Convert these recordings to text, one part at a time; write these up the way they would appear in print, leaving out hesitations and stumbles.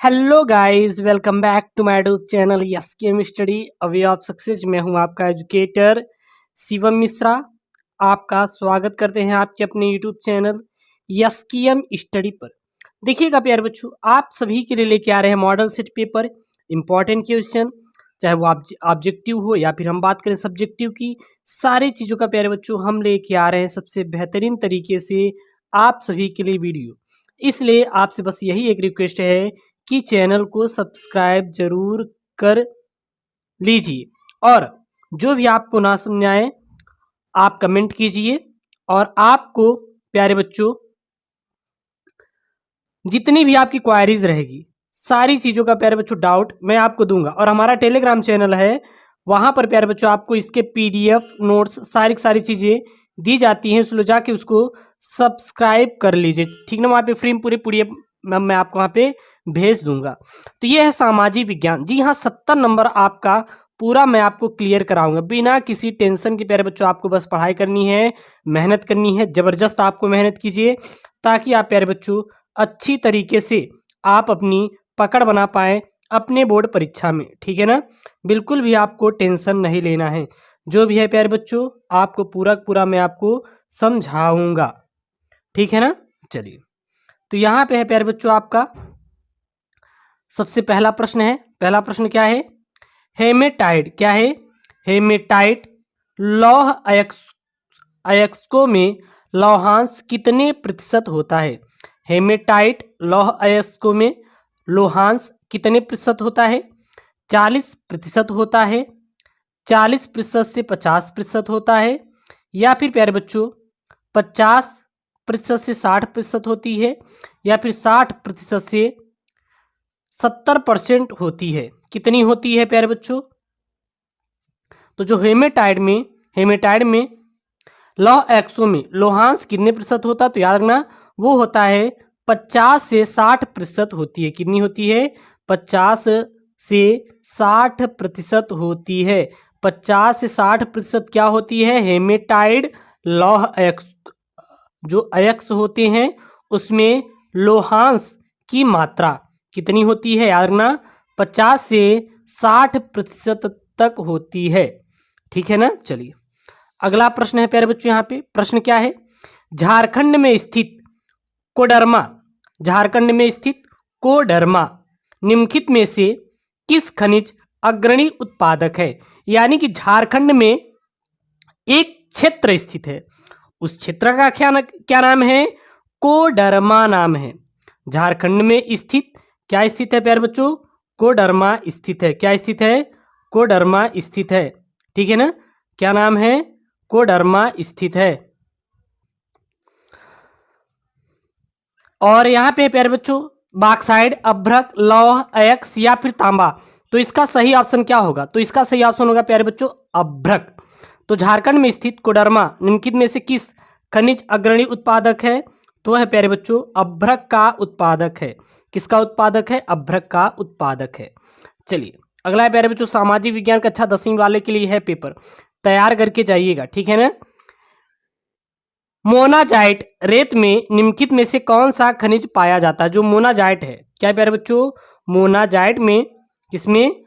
Hello guys, welcome back to my YouTube channel S K M study a way of success. मैं हूं आपका educator Shivam Mishra. आपका स्वागत करते हैं आपके अपने YouTube channel S K M study पर। देखिएगा प्यारे बच्चों, आप सभी के लिए लेके आ रहे हैं model set paper, important question, चाहे वो ऑब्जेक्टिव हो या फिर हम बात करें सब्जेक्टिव की। सारी चीज़ों का प्यारे बच्चों हम लेके आ रहे हैं सबसे बेहतरीन तरीके से आप सभी के लिए वीडियो। इसलिए आपसे बस यही एक रिक्वेस्ट है कि चैनल को सब्सक्राइब जरूर कर लीजिए और जो भी आपको ना समझ आए आप कमेंट कीजिए। और आपको प्यारे बच्चों जितनी भी आपकी क्वायरीज रहेगी सारी चीज़ों का प्यारे बच्चों डाउट मैं आपको दूंगा। और हमारा टेलीग्राम चैनल है, वहाँ पर प्यारे बच्चों आपको इसके पीडीएफ नोट्स सारी सारी चीज़ें दी जाती हैं। उसको जाके उसको सब्सक्राइब कर लीजिए, ठीक ना। वहाँ पे फ्री पूरे पीडीएफ मैं आपको वहाँ पे भेज दूंगा। तो ये है सामाजिक विज्ञान। जी हाँ, 70 नंबर आपका पूरा मैं आपको क्लियर कराऊंगा बिना किसी टेंशन के। प्यारे बच्चों आपको बस पढ़ाई करनी है, मेहनत करनी है, ज़बरदस्त आपको मेहनत कीजिए ताकि आप प्यारे बच्चों अच्छी तरीके से आप अपनी पकड़ बना पाए अपने बोर्ड परीक्षा में, ठीक है ना। बिल्कुल भी आपको टेंशन नहीं लेना है। जो भी है प्यारे बच्चों आपको पूरा पूरा मैं आपको समझाऊंगा, ठीक है ना। चलिए, तो यहाँ पे है प्यारे बच्चों आपका सबसे पहला प्रश्न है। पहला प्रश्न क्या है? हेमेटाइट क्या है? हेमेटाइट लौह अयस्कों में लौहांश कितने प्रतिशत होता है? हेमेटाइट लौह अयस्कों में लौहांश कितने प्रतिशत होता है? 40% होता है, 40% से 50% होता है, या फिर प्यारे बच्चों 50% से 60% होती है, या फिर 60% से 70% होती है। कितनी होती है प्यारे बच्चों? तो जो हेमेटाइड में लौह अयस्कों में लौहांश कितने प्रतिशत होता है? तो याद रखना वो होता है 50 से 60% होती है। कितनी होती है? 50 से 60% होती है। 50 से 60% क्या होती है? हेमेटाइड लौह अयस्क जो अयस्क होते हैं उसमें लौहांश की मात्रा कितनी होती है? याद रखना 50 से 60% तक होती है, ठीक है ना। चलिए, अगला प्रश्न है प्यारे बच्चों। यहाँ पे प्रश्न क्या है? झारखंड में स्थित कोडरमा, झारखंड में स्थित कोडरमा निम्नलिखित में से किस खनिज अग्रणी उत्पादक है? यानी कि झारखंड में एक क्षेत्र स्थित है, उस क्षेत्र का क्या नाम है? कोडरमा नाम है। झारखंड में स्थित क्या स्थित है प्यारे बच्चों? कोडरमा स्थित है। क्या स्थित है? कोडरमा स्थित है, ठीक है ना। क्या नाम है? कोडरमा स्थित है। और यहाँ पे प्यारे बच्चों बॉक्साइट, अभ्रक, लौह अयस्क या फिर तांबा। तो इसका सही ऑप्शन क्या होगा? तो इसका सही ऑप्शन होगा प्यारे बच्चों अभ्रक। तो झारखंड में स्थित कोडरमा निम्नलिखित में से किस खनिज अग्रणी उत्पादक है? तो है प्यारे बच्चों अभ्रक का उत्पादक है। किसका उत्पादक है? अभ्रक का उत्पादक है। चलिए, अगला है प्यारे बच्चों सामाजिक विज्ञान कक्षा 10वीं वाले के लिए है पेपर, तैयार करके जाइएगा, ठीक है ना। मोनाजाइट रेत में निम्नलिखित में से कौन सा खनिज पाया जाता है? जो मोनाजाइट है, क्या है प्यारे बच्चों? मोनाजाइट में, किसमें?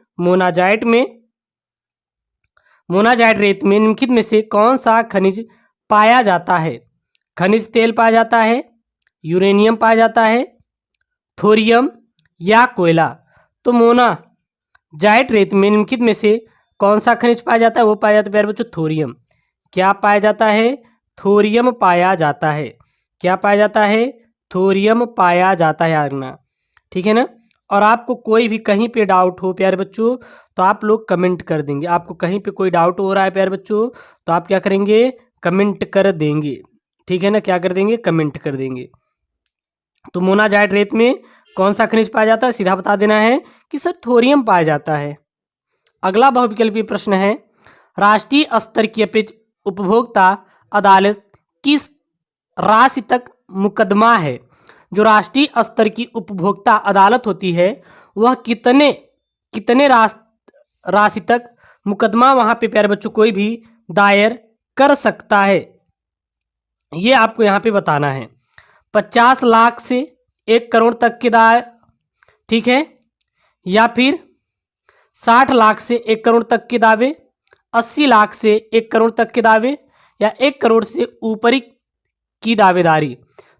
मोनाजाइट रेत में निम्नलिखित में से कौन सा खनिज पाया जाता है? खनिज तेल पाया जाता है, यूरेनियम पाया जाता है, थोरियम या कोयला। तो मोनाजाइट रेत में निम्नलिखित में से कौन सा खनिज पाया जाता है? वो पाया जाता है प्यारे बच्चों थोरियम। क्या पाया जाता है? थोरियम पाया जाता है। क्या पाया जाता है? थोरियम पाया जाता है, याद रखना, ठीक है ना। और आपको कोई भी कहीं पे डाउट हो प्यारे बच्चों तो आप लोग कमेंट कर देंगे। आपको कहीं पे कोई डाउट हो रहा है प्यारे बच्चों तो आप क्या करेंगे? कमेंट कर देंगे, ठीक है ना। क्या कर देंगे? कमेंट कर देंगे। तो मोनाजाइट रेत में कौन सा खनिज पाया जाता है? सीधा बता देना है कि सर थोरियम पाया जाता है। अगला बहुविकल्पीय प्रश्न है, राष्ट्रीय स्तर की उपभोक्ता अदालत किस राशि तक मुकदमा है? जो राष्ट्रीय स्तर की उपभोक्ता अदालत होती है वह कितने कितने राशि तक मुकदमा वहां पे प्यारे बच्चों कोई भी दायर कर सकता है, ये आपको यहाँ पे बताना है। 50 लाख से 1 करोड़ तक के दायर, ठीक है, या फिर 60 लाख से 1 करोड़ तक के दावे, 80 लाख से 1 करोड़ तक के दावे, या 1 करोड़ से ऊपरी की दावेदारी।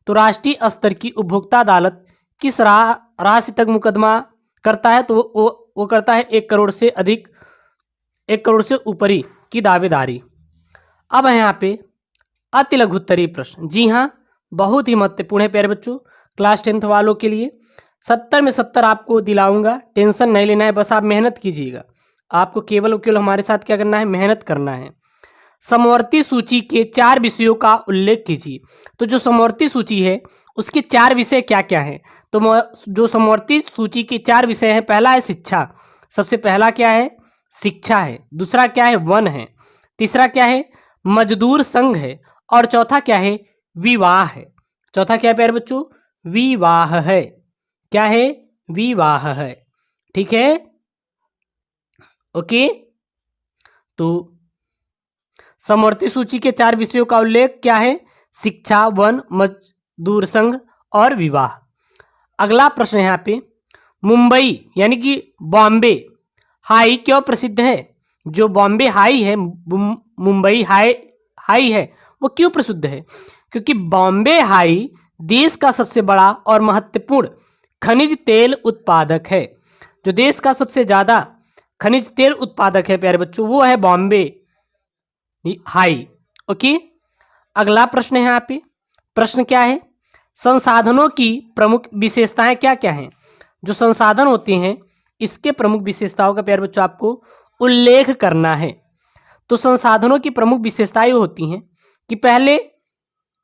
तो राष्ट्रीय स्तर की उपभोक्ता अदालत किस राशि तक मुकदमा करता है? तो वो करता है 1 करोड़ से अधिक, 1 करोड़ से ऊपरी की दावेदारी। अब है यहाँ पे अति लघु उत्तरीय प्रश्न। जी हाँ, बहुत ही महत्वपूर्ण है प्यारे बच्चों, क्लास 10th वालों के लिए। 70 में 70 आपको दिलाऊंगा, टेंशन नहीं लेना है, बस आप मेहनत कीजिएगा। आपको केवल केवल हमारे साथ क्या करना है? मेहनत करना है। समवर्ती सूची के 4 विषयों का उल्लेख कीजिए। तो जो समवर्ती सूची है उसके 4 विषय क्या क्या हैं? तो जो समवर्ती सूची के 4 विषय हैं, पहला है शिक्षा। सबसे पहला क्या है? शिक्षा है। दूसरा क्या है? वन है। तीसरा क्या है? मजदूर संघ है। और चौथा क्या है? विवाह है। चौथा क्या है प्यारे बच्चों? विवाह है। क्या है? विवाह है। ठीक है, ओके। तो समवर्ती सूची के 4 विषयों का उल्लेख क्या है? शिक्षा, वन, मजदूर संघ और विवाह। अगला प्रश्न यहाँ पे, मुंबई यानी कि बॉम्बे हाई क्यों प्रसिद्ध है? जो बॉम्बे हाई है, मुंबई हाई है, वो क्यों प्रसिद्ध है? क्योंकि बॉम्बे हाई देश का सबसे बड़ा और महत्वपूर्ण खनिज तेल उत्पादक है। जो देश का सबसे ज्यादा खनिज तेल उत्पादक है प्यारे बच्चों, वो है बॉम्बे हाई। ओके, अगला प्रश्न है यहाँ पे। प्रश्न क्या है? संसाधनों की प्रमुख विशेषताएं क्या क्या हैं? जो संसाधन होते हैं इसके प्रमुख विशेषताओं का प्यारे बच्चों आपको उल्लेख करना है। तो संसाधनों की प्रमुख विशेषताएं होती हैं कि पहले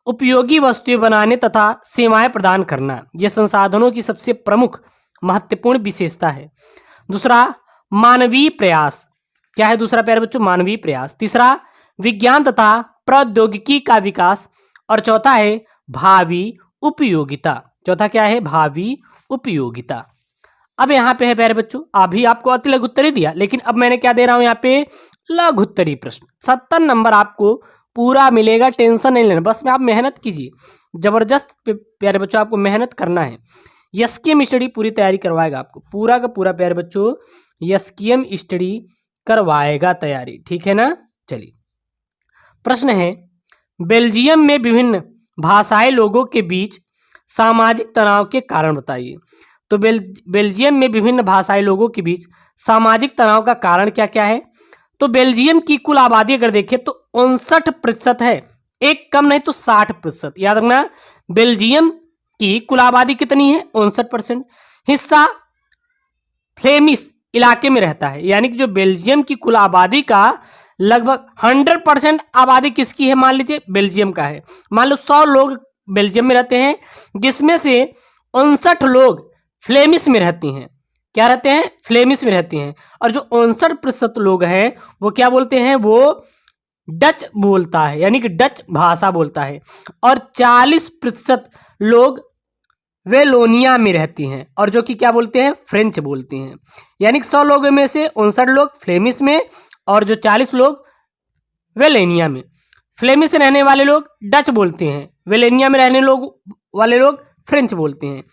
उपयोगी वस्तुएं बनाने तथा सेवाएं प्रदान करना, यह संसाधनों की सबसे प्रमुख महत्वपूर्ण विशेषता है। दूसरा, मानवीय प्रयास। क्या है दूसरा प्यारे बच्चों? मानवीय प्रयास। तीसरा, विज्ञान तथा प्रौद्योगिकी का विकास। और चौथा है भावी उपयोगिता। चौथा क्या है? भावी उपयोगिता। अब यहाँ पे है प्यारे बच्चों, अभी आपको अति लघु उत्तरीय दिया, लेकिन अब मैंने क्या दे रहा हूं यहाँ पे? लघु उत्तरीय प्रश्न। 70 नंबर आपको पूरा मिलेगा, टेंशन नहीं लेना, बस में आप मेहनत कीजिए। जबरदस्त प्यारे बच्चों, आपको मेहनत करना है। एसकेएम स्टडी पूरी तैयारी करवाएगा आपको, पूरा का पूरा प्यारे बच्चों एसकेएम स्टडी करवाएगा तैयारी। ठीक है ना? चलिए, प्रश्न है, बेल्जियम में विभिन्न भाषाई लोगों के बीच सामाजिक तनाव के कारण बताइए। तो बेल्जियम में विभिन्न भाषाई लोगों के बीच सामाजिक तनाव का कारण क्या क्या है? तो बेल्जियम की कुल आबादी अगर देखें तो 59% है, एक कम नहीं तो 60%। याद रखना, बेल्जियम की कुल आबादी कितनी है? 59%। हिस्सा फ्लेमिश इलाके में रहता है, यानी कि जो बेल्जियम की कुल आबादी का लगभग 100% आबादी किसकी है? मान लीजिए बेल्जियम का है। मान लो 100 लोग बेल्जियम में रहते हैं, जिसमें से 59 लोग फ्लेमिश में रहती हैं। क्या रहते हैं? फ्लेमिश में रहती हैं। और जो 59% लोग हैं वो क्या बोलते हैं? वो डच बोलता है, यानी कि डच भाषा बोलता है। और 40% लोग वेलोनिया में रहती हैं, और जो कि क्या बोलते हैं? फ्रेंच बोलती हैं। यानी कि 100 लोगों में से 59 लोग फ्लेमिश में और जो 40 लोग वेलेनिया में। फ्लेमिश रहने वाले लोग डच बोलते हैं, वेलेनिया में रहने वाले लोग फ्रेंच बोलते हैं।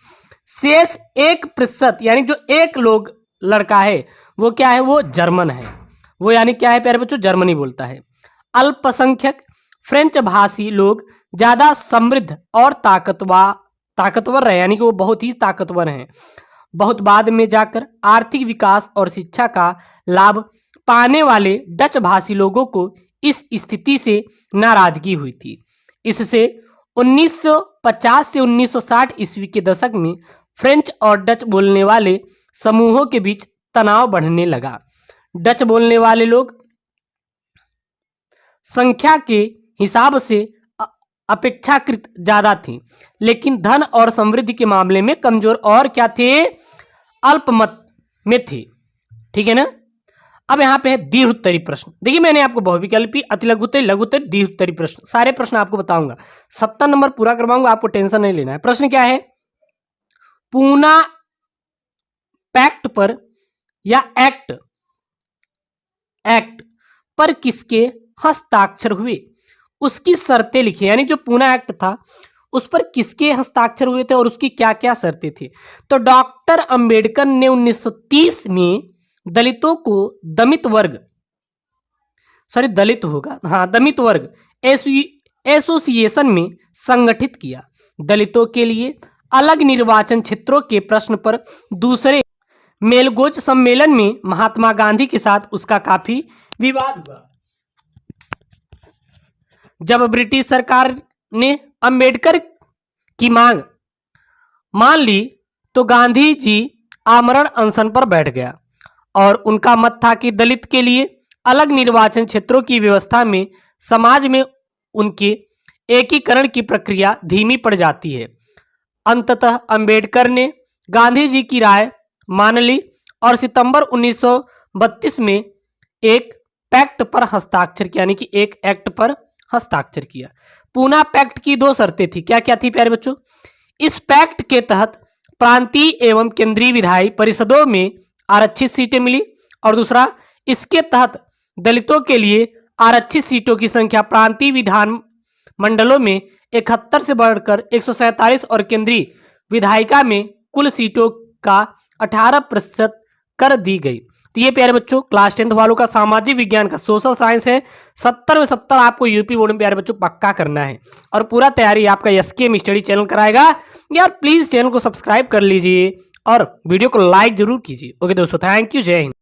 शेष 1% यानी जो एक लोग लड़का है वो क्या है? वो जर्मन है। वो यानी क्या है प्यारे बच्चों? जर्मनी बोलता है। अल्पसंख्यक फ्रेंच भाषी लोग ज्यादा समृद्ध और ताकतवर है, यानी कि वो बहुत ही ताकतवर हैं। बहुत बाद में जाकर आर्थिक विकास और शिक्षा का लाभ पाने वाले डच भाषी लोगों को इस स्थिति से नाराजगी हुई थी। इससे 1950 से 1960 ईस्वी के दशक में फ्रेंच और डच बोलने वाले समूहों के बीच तनाव बढ़ने लगा। डच बोलने वाले लोग संख्या के हिसाब से अपेक्षाकृत ज्यादा थी, लेकिन धन और समृद्धि के मामले में कमजोर और क्या थे? अल्पमत में थे। ठीक है ना? अब यहाँ पे है दीर्घ उत्तरीय प्रश्न। देखिए, मैंने आपको बहुविकल्पी, अति लघु उत्तरीय, लघु उत्तरीय, दीर्घ उत्तरीय प्रश्न, सारे प्रश्न आपको बताऊंगा। 70 नंबर पूरा करवाऊंगा, आपको टेंशन नहीं लेना है। प्रश्न क्या है? पूना पैक्ट पर या एक्ट पर किसके हस्ताक्षर हुए? उसकी शर्तें लिखिए। यानी जो पूना एक्ट था उस पर किसके हस्ताक्षर हुए थे और उसकी क्या क्या शर्तें थी। तो डॉक्टर अंबेडकर ने 1930 में दलितों को दलित वर्ग एसोसिएशन में संगठित किया। दलितों के लिए अलग निर्वाचन क्षेत्रों के प्रश्न पर दूसरे मेलगोज सम्मेलन में महात्मा गांधी के साथ उसका काफी विवाद हुआ। जब ब्रिटिश सरकार ने अंबेडकर की मांग मान ली तो गांधी जी आमरण अनशन पर बैठ गया और उनका मत था कि दलित के लिए अलग निर्वाचन क्षेत्रों की व्यवस्था में समाज में उनके एकीकरण की प्रक्रिया धीमी पड़ जाती है। अंततः अंबेडकर ने गांधी जी की राय मान ली और सितंबर 1932 में एक पैक्ट पर हस्ताक्षर किया, यानी कि एक एक्ट पर हस्ताक्षर किया। पूना पैक्ट की दो शर्तें थी। क्या क्या थी प्यारे बच्चों? इस पैक्ट के तहत प्रांतीय एवं केंद्रीय विधायी परिषदों में आरक्षित सीटें मिली और दूसरा, इसके तहत दलितों के लिए आरक्षित सीटों की संख्या प्रांतीय विधान मंडलों में 71 से बढ़कर 147 और केंद्रीय विधायिका में कुल सीटों का 18% कर दी गई। तो ये प्यारे बच्चों क्लास 10th वालों का सामाजिक विज्ञान का सोशल साइंस है। 70 में 70 आपको यूपी बोर्ड में प्यारे बच्चों पक्का करना है और पूरा तैयारी आपका एसकेएम स्टडी चैनल कराएगा। यार प्लीज चैनल को सब्सक्राइब कर लीजिए और वीडियो को लाइक जरूर कीजिए। ओके दोस्तों, थैंक यू, जय हिंद।